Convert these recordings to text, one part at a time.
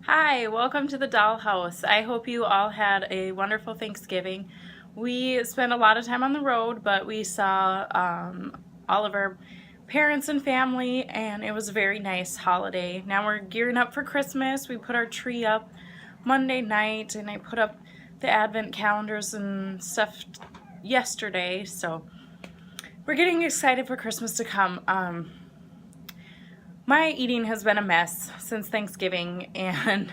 Hi, welcome to the Dollhouse. I hope you all had a wonderful Thanksgiving. We spent a lot of time on the road, but we saw all of our parents and family, and it was a very nice holiday. Now we're gearing up for Christmas. We put our tree up Monday night, and I put up the advent calendars and stuff yesterday, so we're getting excited for Christmas to come. My eating has been a mess since Thanksgiving, and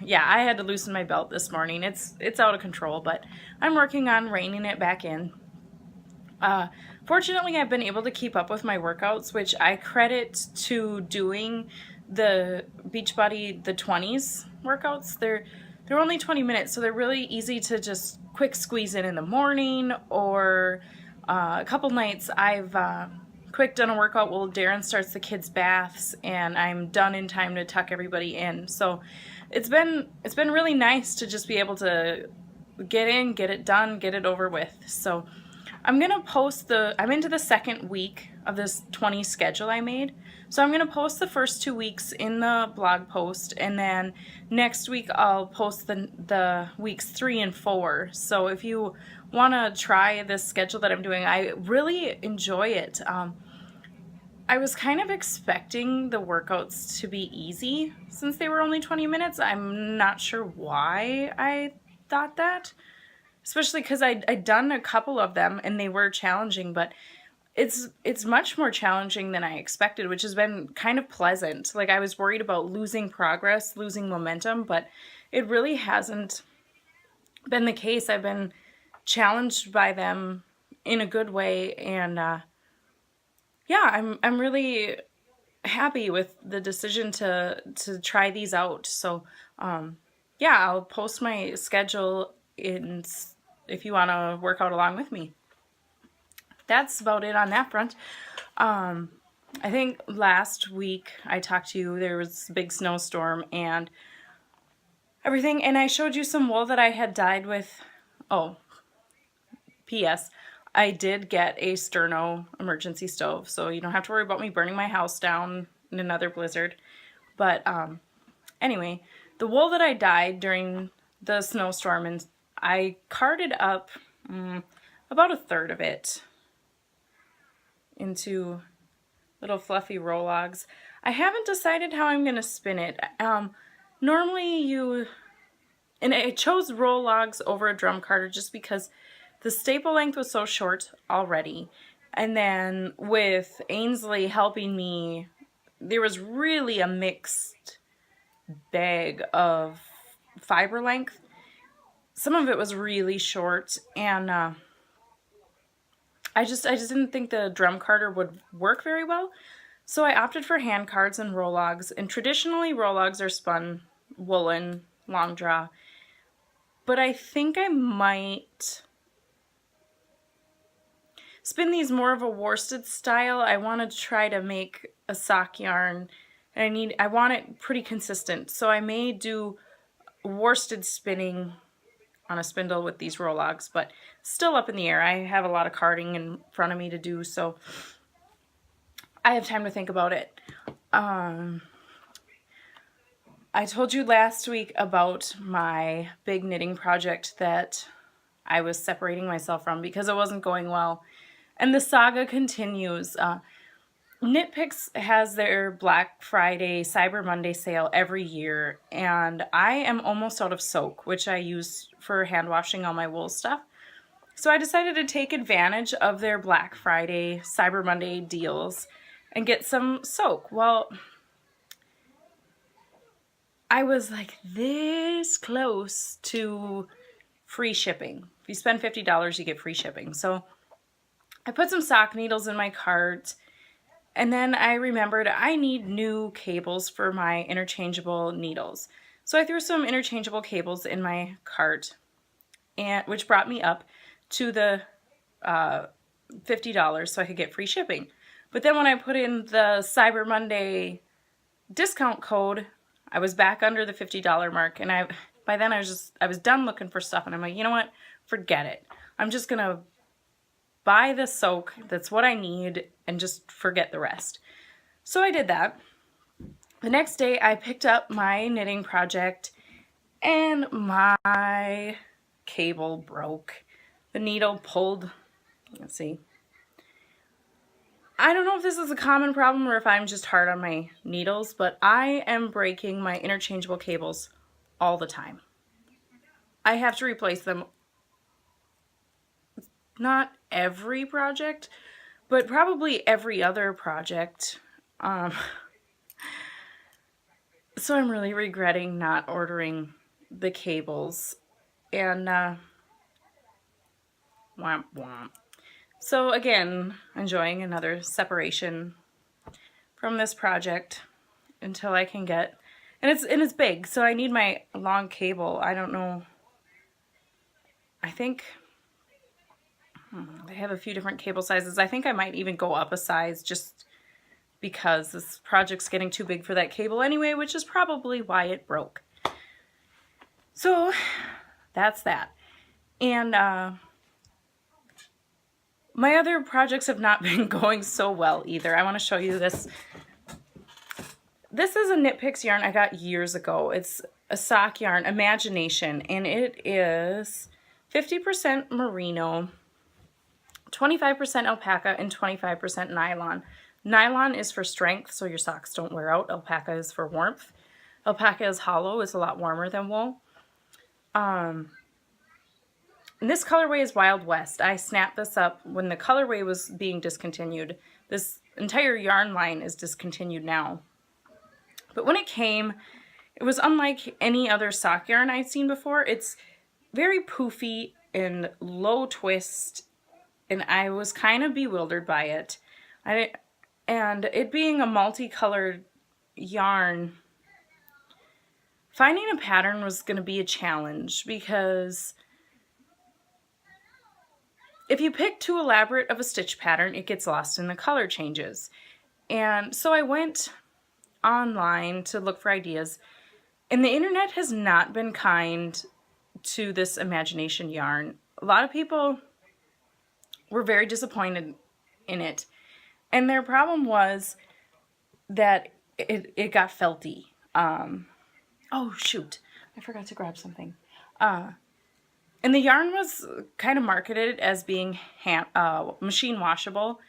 yeah, I had to loosen my belt this morning. It's out of control, but I'm working on reining it back in. Fortunately, I've been able to keep up with my workouts, which I credit to doing the Beachbody the 20s workouts. They're only 20 minutes, so they're really easy to just quick squeeze in the morning, or a couple nights I've quick done a workout while Darren starts the kids' baths, and I'm done in time to tuck everybody in. So it's been really nice to just be able to get in, get it done, get it over with. So I'm gonna post I'm into the second week of this 20 schedule I made. So I'm gonna post the first 2 weeks in the blog post, and then next week I'll post the weeks 3 and 4. So if you wanna try this schedule that I'm doing, I really enjoy it. I was kind of expecting the workouts to be easy since they were only 20 minutes. I'm not sure why I thought that, especially because I'd done a couple of them and they were challenging, but it's much more challenging than I expected, which has been kind of pleasant. Like, I was worried about losing progress, losing momentum, but it really hasn't been the case. I've been challenged by them in a good way, and yeah, I'm really happy with the decision to try these out. So yeah, I'll post my schedule if you want to work out along with me. That's about it on that front. I think last week I talked to you, there was a big snowstorm and everything, and I showed you some wool that I had dyed with. Oh, P.S. I did get a Sterno emergency stove, so you don't have to worry about me burning my house down in another blizzard. But anyway, the wool that I dyed during the snowstorm, and I carted up about a third of it into little fluffy roll logs. I haven't decided how I'm going to spin it. Normally and I chose roll logs over a drum carder just because the staple length was so short already. And then with Ainsley helping me, there was really a mixed bag of fiber length. Some of it was really short, and I just didn't think the drum carder would work very well. So I opted for hand cards and roll logs. And traditionally, roll logs are spun woolen, long draw. But I think I might spin these more of a worsted style. I want to try to make a sock yarn, and I want it pretty consistent. So I may do worsted spinning on a spindle with these roll logs, but still up in the air. I have a lot of carding in front of me to do, so I have time to think about it. I told you last week about my big knitting project that I was separating myself from because it wasn't going well. And the saga continues. Knit Picks has their Black Friday, Cyber Monday sale every year, and I am almost out of soak, which I use for hand washing all my wool stuff. So I decided to take advantage of their Black Friday, Cyber Monday deals and get some soak. Well, I was like this close to free shipping. If you spend $50, you get free shipping. So I put some sock needles in my cart, and then I remembered I need new cables for my interchangeable needles. So I threw some interchangeable cables in my cart, which brought me up to the $50 so I could get free shipping. But then when I put in the Cyber Monday discount code, I was back under the $50 mark, and by then I was done looking for stuff, and I'm like, you know what? Forget it. I'm just gonna buy the soak. That's what I need, and just forget the rest. So I did that. The next day I picked up my knitting project and my cable broke. The needle pulled, let's see. I don't know if this is a common problem or if I'm just hard on my needles, but I am breaking my interchangeable cables all the time. I have to replace them, not every project, but probably every other project. So I'm really regretting not ordering the cables. And womp womp. So again, enjoying another separation from this project until I can get, and it's big, so I need my long cable. I don't know. I think they have a few different cable sizes. I think I might even go up a size just because this project's getting too big for that cable anyway, which is probably why it broke. So that's that. And my other projects have not been going so well either. I want to show you this. This is a Knit Picks yarn I got years ago. It's a sock yarn, Imagination, and it is 50% merino, 25% alpaca, and 25% nylon. Nylon is for strength, so your socks don't wear out. Alpaca is for warmth. Alpaca is hollow. It's a lot warmer than wool. And this colorway is Wild West. I snapped this up when the colorway was being discontinued. This entire yarn line is discontinued now. But when it came, it was unlike any other sock yarn I'd seen before. It's very poofy and low twist, and I was kind of bewildered by it. And it being a multicolored yarn, finding a pattern was going to be a challenge because if you pick too elaborate of a stitch pattern, it gets lost in the color changes. And so I went online to look for ideas, and the internet has not been kind to this Imagination yarn. A lot of people were very disappointed in it, and their problem was that it got felty. Oh shoot, I forgot to grab something. And the yarn was kind of marketed as being machine washable,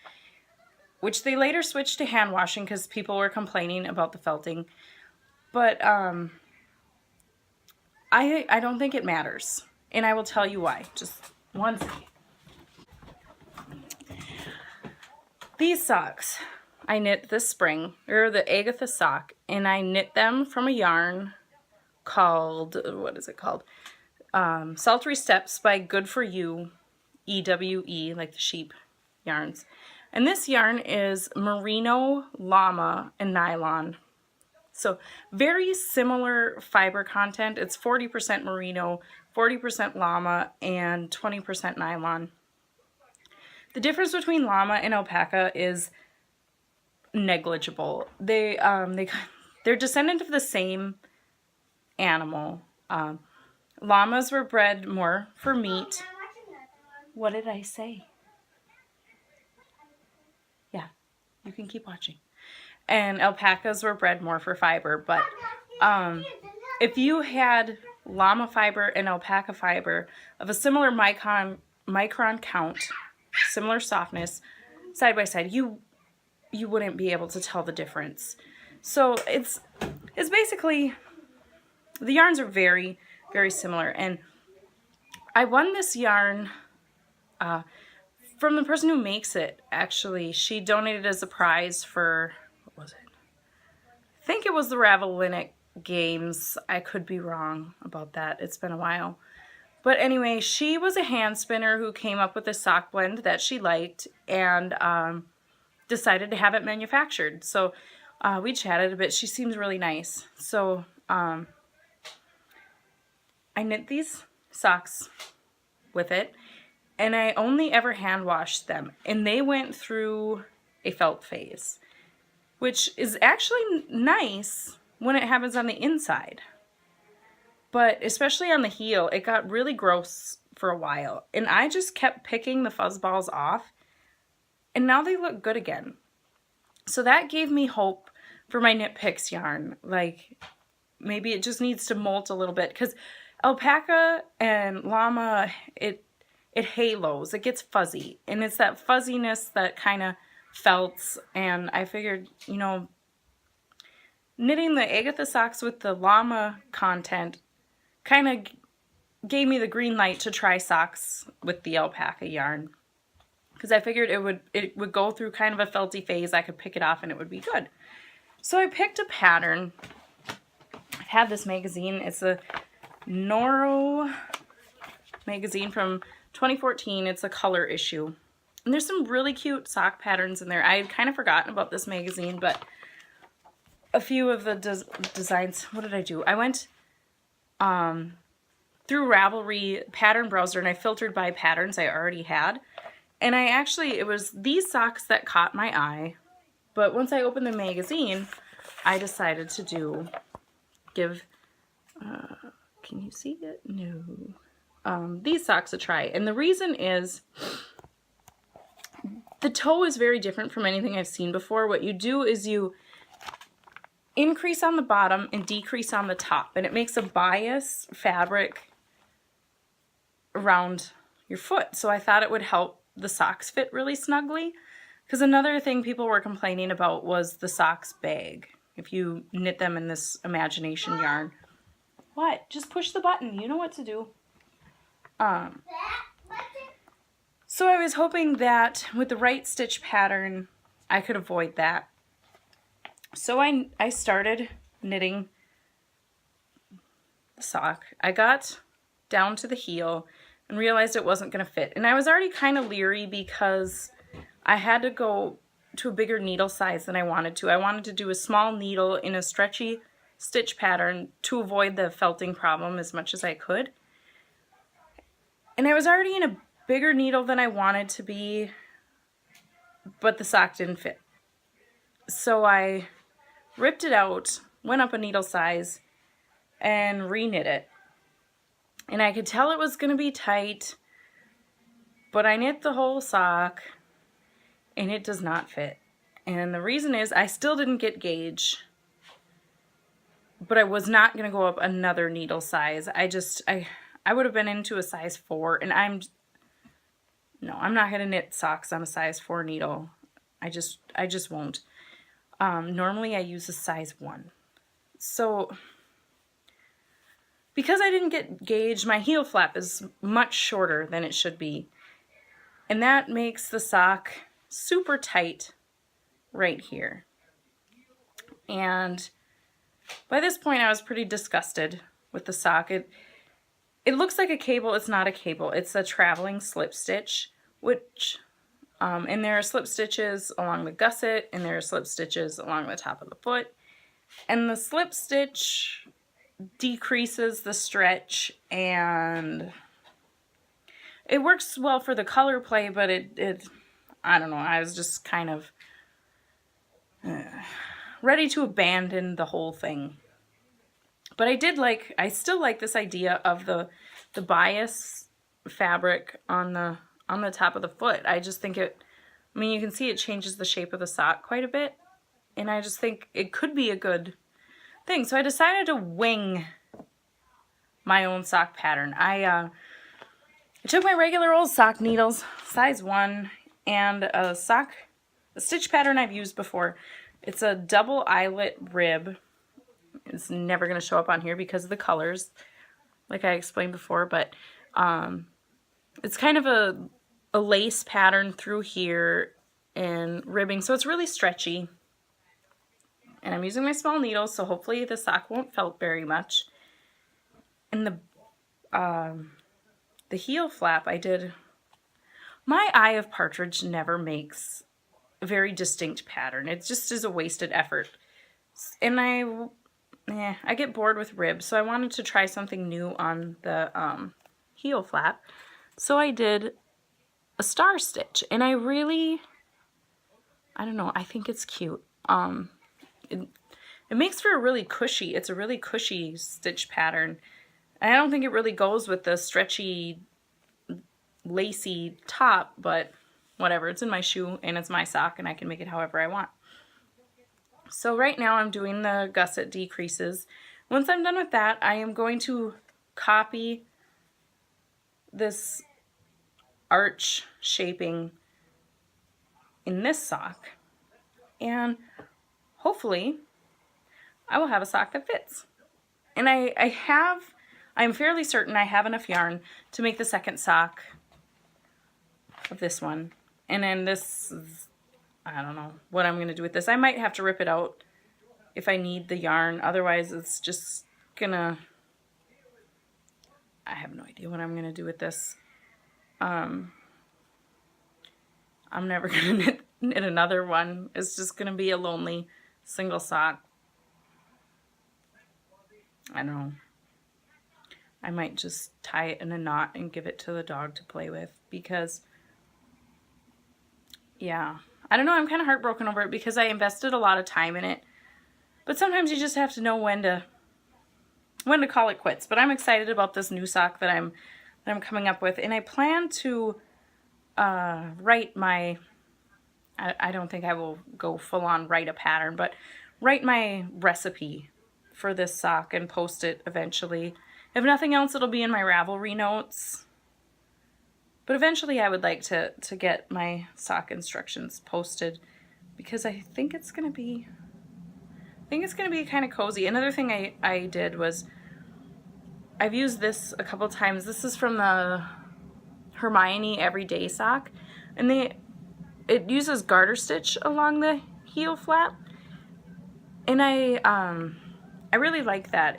which they later switched to hand washing because people were complaining about the felting. But I don't think it matters, and I will tell you why. Just one second. These socks I knit this spring. They're the Agatha sock, and I knit them from a yarn called, what is it called? Sultry Steps by Good For You, EWE, like the sheep yarns. And this yarn is merino, llama, and nylon. So very similar fiber content. It's 40% merino, 40% llama, and 20% nylon. The difference between llama and alpaca is negligible. They're descendant of the same animal. Llamas were bred more for meat. What did I say? Yeah, you can keep watching. And alpacas were bred more for fiber, but if you had llama fiber and alpaca fiber of a similar micron count, similar softness, side by side, you wouldn't be able to tell the difference. So it's basically, the yarns are very, very similar. And I won this yarn from the person who makes it. Actually, she donated as a prize for, what was it? I think it was the Ravelinic Games. I could be wrong about that. It's been a while. But anyway, she was a hand spinner who came up with a sock blend that she liked and decided to have it manufactured. So we chatted a bit. She seems really nice. So I knit these socks with it, and I only ever hand washed them, and they went through a felt phase, which is actually nice when it happens on the inside, but especially on the heel, it got really gross for a while, and I just kept picking the fuzz balls off, and now they look good again. So that gave me hope for my Knit Picks yarn. Like, maybe it just needs to molt a little bit, because alpaca and llama, it halos, it gets fuzzy, and it's that fuzziness that kind of felts. And I figured, you know, knitting the Agatha socks with the llama content kind of gave me the green light to try socks with the alpaca yarn, because I figured it would go through kind of a felty phase. I could pick it off and it would be good. So I picked a pattern. I've had this magazine. It's a Noro magazine from 2014. It's a color issue. And there's some really cute sock patterns in there. I had kind of forgotten about this magazine, but a few of the designs, what did I do? I went through Ravelry pattern browser and I filtered by patterns I already had. And it was these socks that caught my eye. But once I opened the magazine, I decided to give, can you see it? No. These socks a try. And the reason is, the toe is very different from anything I've seen before. What you do is you increase on the bottom and decrease on the top. And it makes a bias fabric around your foot. So I thought it would help the socks fit really snugly. Because another thing people were complaining about was the socks bag. If you knit them in this imagination yarn. What? Just push the button. You know what to do. So I was hoping that with the right stitch pattern, I could avoid that. So I started knitting the sock. I got down to the heel and realized it wasn't going to fit. And I was already kind of leery because I had to go to a bigger needle size than I wanted to. I wanted to do a small needle in a stretchy stitch pattern to avoid the felting problem as much as I could. And I was already in a bigger needle than I wanted to be, but the sock didn't fit. So I ripped it out, went up a needle size, and re-knit it. And I could tell it was going to be tight, but I knit the whole sock, and it does not fit. And the reason is I still didn't get gauge, but I was not going to go up another needle size. I would have been into a size 4, and I'm not going to knit socks on a size 4 needle. I just won't. Normally I use a size 1. So because I didn't get gauge, my heel flap is much shorter than it should be. And that makes the sock super tight right here. And by this point I was pretty disgusted with the sock. It looks like a cable. It's not a cable. It's a traveling slip stitch, which, and there are slip stitches along the gusset, and there are slip stitches along the top of the foot. And the slip stitch decreases the stretch, and it works well for the color play, but I don't know, I was just kind of ready to abandon the whole thing. But I still like this idea of the bias fabric on the top of the foot. I just think you can see it changes the shape of the sock quite a bit, and I just think it could be a good thing. So I decided to wing my own sock pattern. I took my regular old sock needles, size 1, and a stitch pattern I've used before. It's a double eyelet rib. It's never going to show up on here because of the colors, like I explained before, but it's kind of a lace pattern through here and ribbing, so it's really stretchy. And I'm using my small needles, so hopefully the sock won't felt very much. And the heel flap my eye of partridge never makes a very distinct pattern. It just is a wasted effort. And I get bored with ribs, so I wanted to try something new on the heel flap. So I did a star stitch, and I don't know, I think it's cute. It makes for it's a really cushy stitch pattern. And I don't think it really goes with the stretchy, lacy top, but whatever. It's in my shoe, and it's my sock, and I can make it however I want. So right now I'm doing the gusset decreases. Once I'm done with that, I am going to copy this arch shaping in this sock, and hopefully I will have a sock that fits. And I'm fairly certain I have enough yarn to make the second sock of this one. And then this is, I don't know what I'm going to do with this. I might have to rip it out if I need the yarn. Otherwise, it's just gonna, I have no idea what I'm going to do with this. I'm never going to knit another one. It's just going to be a lonely single sock. I don't know. I might just tie it in a knot and give it to the dog to play with because, yeah. I don't know, I'm kind of heartbroken over it because I invested a lot of time in it. But sometimes you just have to know when to call it quits. But I'm excited about this new sock that I'm coming up with, and I plan to write my, I don't think I will go full on write a pattern, but write my recipe for this sock and post it eventually. If nothing else, it'll be in my Ravelry notes. But eventually I would like to get my sock instructions posted because I think it's gonna be kind of cozy. Another thing I did was, I've used this a couple times. This is from the Hermione Everyday sock, and it uses garter stitch along the heel flap, and I really like that.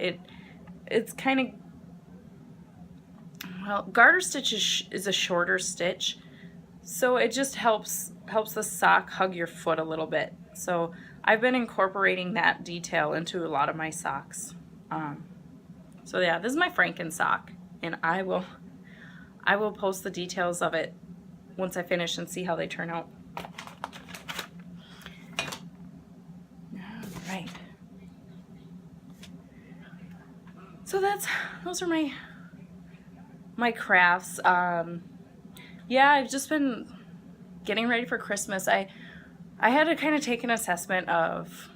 It's kind of, well, garter stitch is a shorter stitch, so it just helps the sock hug your foot a little bit. So I've been incorporating that detail into a lot of my socks. So yeah, this is my Franken sock, and I will post the details of it once I finish and see how they turn out. All right. So those are my crafts. Yeah, I've just been getting ready for Christmas. I had to kind of take an assessment of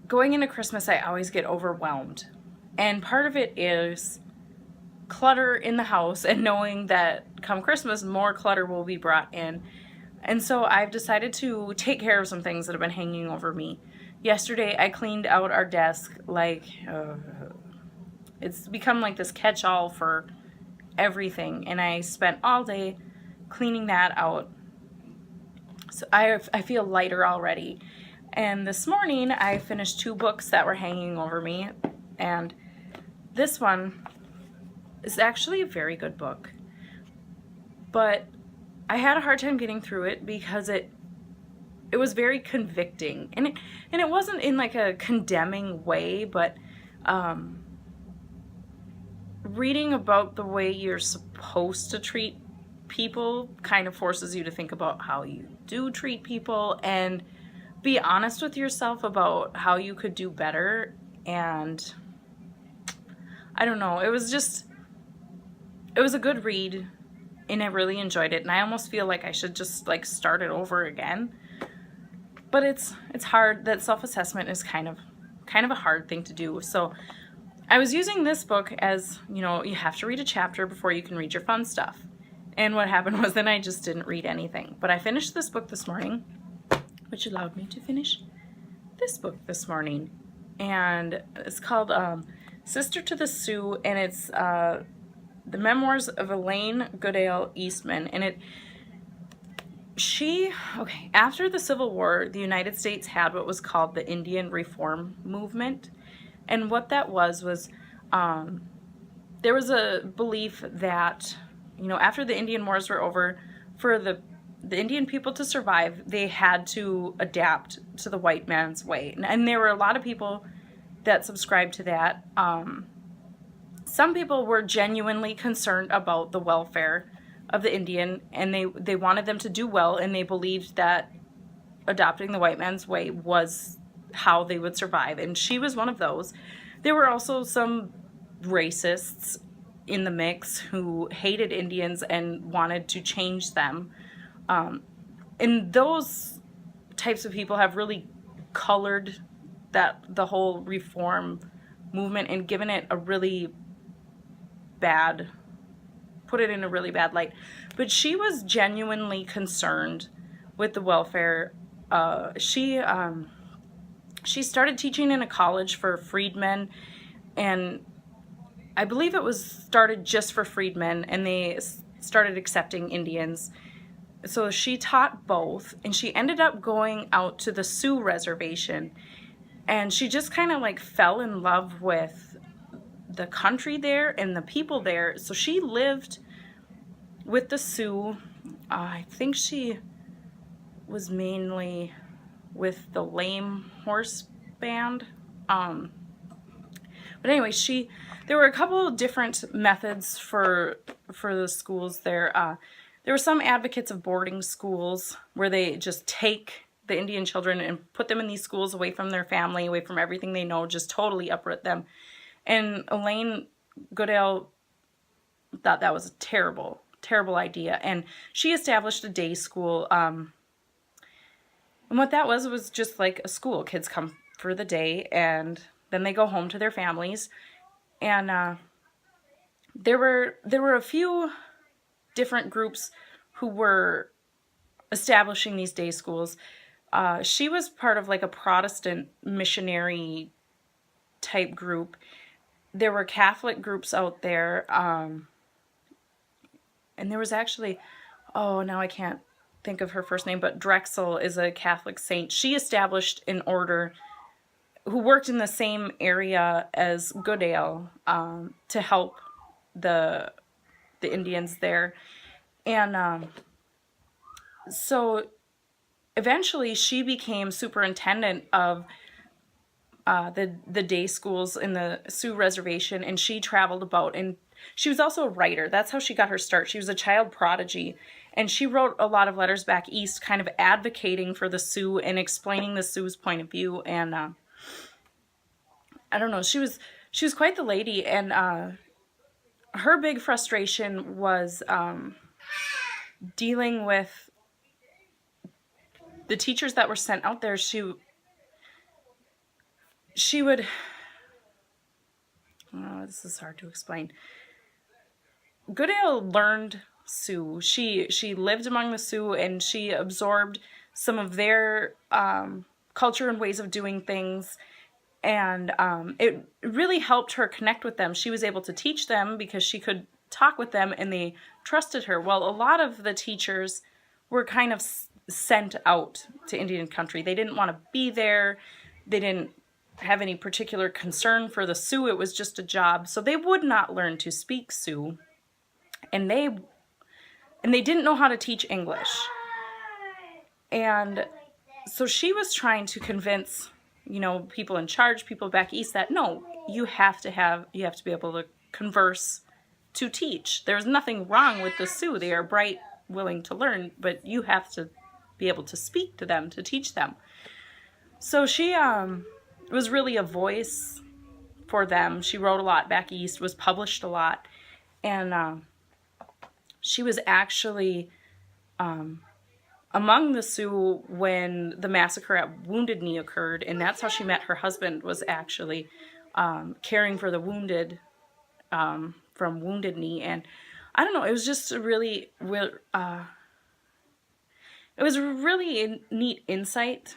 going into Christmas. I always get overwhelmed, and part of it is clutter in the house and knowing that come Christmas more clutter will be brought in. And so I've decided to take care of some things that have been hanging over me. Yesterday I cleaned out our desk like it's become like this catch-all for everything, and I spent all day cleaning that out. So I feel lighter already. And this morning I finished 2 books that were hanging over me, and this one is actually a very good book, but I had a hard time getting through it because it was very convicting, and it wasn't in like a condemning way, but reading about the way you're supposed to treat people kind of forces you to think about how you do treat people and be honest with yourself about how you could do better. And I don't know, it was a good read, and I really enjoyed it, and I almost feel like I should just like start it over again. But it's hard. That self-assessment is kind of a hard thing to do. So I was using this book as, you know, you have to read a chapter before you can read your fun stuff. And what happened was then I just didn't read anything. But I finished this book this morning, which allowed me to finish this book this morning. And it's called Sister to the Sioux, and it's the memoirs of Elaine Goodale Eastman. And after the Civil War, the United States had what was called the Indian Reform Movement. And what that was there was a belief that, you know, after the Indian Wars were over, for the Indian people to survive, they had to adapt to the white man's way. And there were a lot of people that subscribed to that. Some people were genuinely concerned about the welfare of the Indian, and they wanted them to do well, and they believed that adopting the white man's way was how they would survive, and she was one of those. There were also some racists in the mix who hated Indians and wanted to change them. and those types of people have really colored the whole reform movement and given it a really bad, put it in a really bad light. But she was genuinely concerned with the welfare. She started teaching in a college for freedmen, and I believe it was started just for freedmen, and they started accepting Indians. So she taught both, and she ended up going out to the Sioux reservation, and she just kind of like fell in love with the country there and the people there. So she lived with the Sioux. I think she was mainly with the Lame Horse Band. But anyway, there were a couple of different methods for the schools there. There were some advocates of boarding schools where they just take the Indian children and put them in these schools away from their family, away from everything they know, just totally uproot them. And Elaine Goodale thought that was a terrible, terrible idea. And she established a day school. And what that was just like a school. Kids come for the day, and then they go home to their families. And there were a few different groups who were establishing these day schools. She was part of like a Protestant missionary type group. There were Catholic groups out there. And there was actually, oh, now I can't think of her first name, but Drexel is a Catholic saint. She established an order who worked in the same area as Goodale to help the Indians there. And so eventually she became superintendent of the day schools in the Sioux reservation, and she traveled about, and she was also a writer. That's how she got her start. She was a child prodigy, and she wrote a lot of letters back east kind of advocating for the Sioux and explaining the Sioux's point of view. And I don't know, she was quite the lady. And her big frustration was dealing with the teachers that were sent out there. She would, oh, this is hard to explain. Goodale learned Sioux. She lived among the Sioux, and she absorbed some of their culture and ways of doing things. And it really helped her connect with them. She was able to teach them because she could talk with them, and they trusted her. Well, a lot of the teachers were kind of sent out to Indian country. They didn't want to be there. They didn't have any particular concern for the Sioux. It was just a job. So they would not learn to speak Sioux. And they didn't know how to teach English. And so she was trying to convince, people in charge, people back east, that no, you have to be able to converse to teach. There's nothing wrong with the Sioux. They are bright, willing to learn, but you have to be able to speak to them, to teach them. So she was really a voice for them. She wrote a lot back east, was published a lot, and she was actually among the Sioux when the massacre at Wounded Knee occurred, and that's how she met her husband, was actually caring for the wounded from Wounded Knee. And I don't know, it was just a really, it was a really neat insight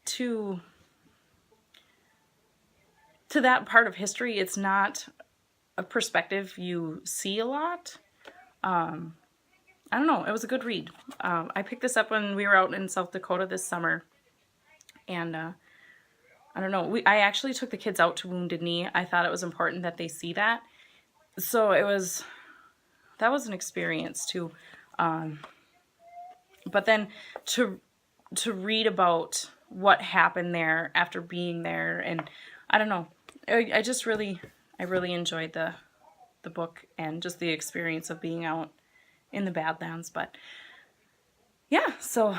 to that part of history. It's not a perspective you see a lot. I don't know, it was a good read. I picked this up when we were out in South Dakota this summer, and I don't know, I actually took the kids out to Wounded Knee. I thought it was important that they see that. So that was an experience too. But then to read about what happened there after being there, and I don't know, I really enjoyed the book and just the experience of being out in the Badlands. But yeah, so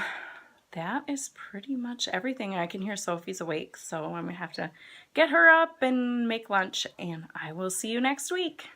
that is pretty much everything. I can hear Sophie's awake, so I'm gonna have to get her up and make lunch, and I will see you next week.